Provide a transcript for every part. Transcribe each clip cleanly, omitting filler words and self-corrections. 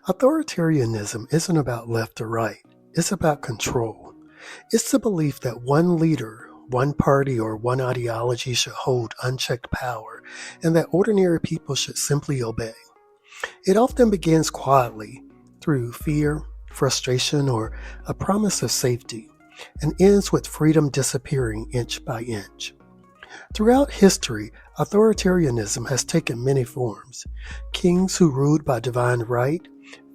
Authoritarianism isn't about left or right, it's about control. It's the belief that one leader, one party, or one ideology should hold unchecked power, and that ordinary people should simply obey. It often begins quietly, through fear, frustration, or a promise of safety, and ends with freedom disappearing inch by inch. Throughout history, authoritarianism has taken many forms. Kings who ruled by divine right,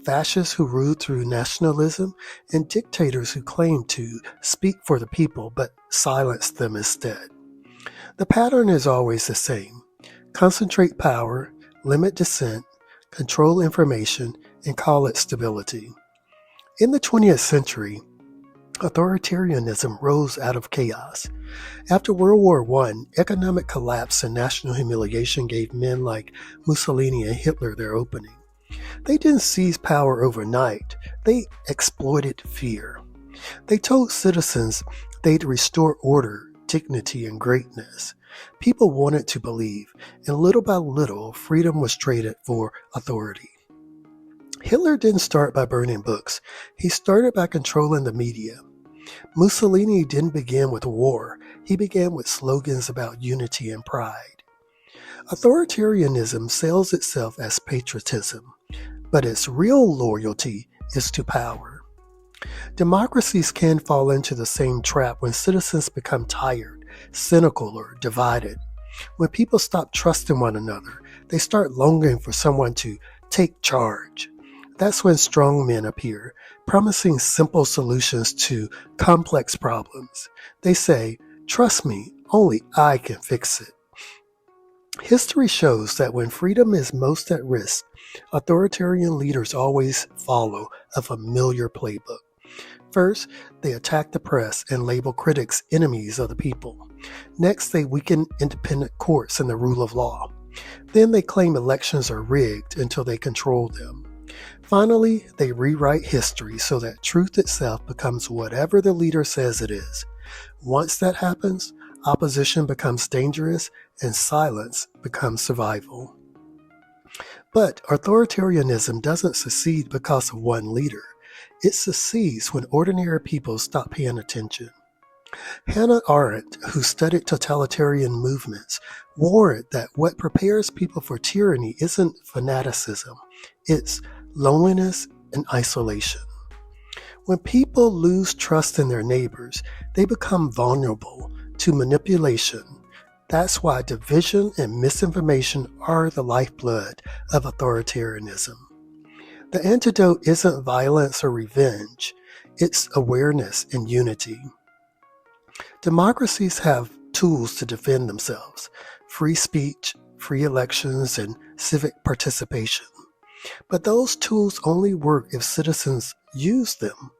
fascists who ruled through nationalism, and dictators who claimed to speak for the people but silenced them instead. The pattern is always the same: concentrate power, limit dissent, control information, and call it stability. In the 20th century, authoritarianism rose out of chaos. After World War I, economic collapse and national humiliation gave men like Mussolini and Hitler their opening. They didn't seize power overnight, they exploited fear. They told citizens they'd restore order, dignity, and greatness. People wanted to believe, and little by little, freedom was traded for authority. Hitler didn't start by burning books. He started by controlling the media. Mussolini didn't begin with war. He began with slogans about unity and pride. Authoritarianism sells itself as patriotism, but its real loyalty is to power. Democracies can fall into the same trap when citizens become tired, cynical, or divided. When people stop trusting one another, they start longing for someone to take charge. That's when strongmen appear, promising simple solutions to complex problems. They say, "Trust me, only I can fix it." History shows that when freedom is most at risk, authoritarian leaders always follow a familiar playbook. First, they attack the press and label critics enemies of the people. Next, they weaken independent courts and the rule of law. Then they claim elections are rigged until they control them. Finally, they rewrite history so that truth itself becomes whatever the leader says it is. Once that happens, opposition becomes dangerous and silence becomes survival. But authoritarianism doesn't succeed because of one leader. It succeeds when ordinary people stop paying attention. Hannah Arendt, who studied totalitarian movements, warned that what prepares people for tyranny isn't fanaticism, it's loneliness and isolation. When people lose trust in their neighbors, they become vulnerable to manipulation. That's why division and misinformation are the lifeblood of authoritarianism. The antidote isn't violence or revenge, it's awareness and unity. Democracies have tools to defend themselves: free speech, free elections, and civic participation. But those tools only work if citizens use them.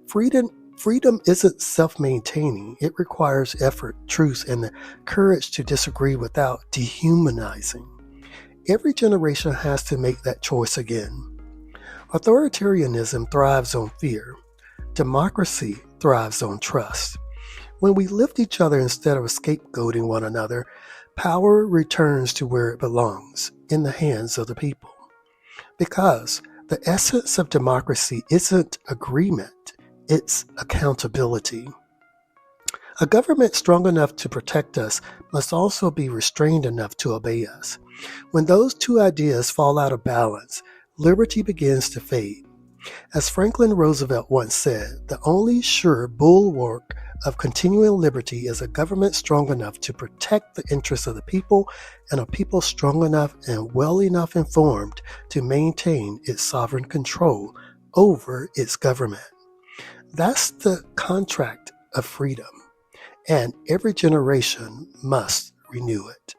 Freedom isn't self-maintaining. It requires effort, truth, and the courage to disagree without dehumanizing. Every generation has to make that choice again. Authoritarianism thrives on fear. Democracy thrives on trust. When we lift each other instead of scapegoating one another, power returns to where it belongs, in the hands of the people. Because the essence of democracy isn't agreement, it's accountability. A government strong enough to protect us must also be restrained enough to obey us. When those two ideas fall out of balance, liberty begins to fade. As Franklin Roosevelt once said, the only sure bulwark of continuing liberty is a government strong enough to protect the interests of the people and a people strong enough and well enough informed to maintain its sovereign control over its government. That's the contract of freedom, and every generation must renew it.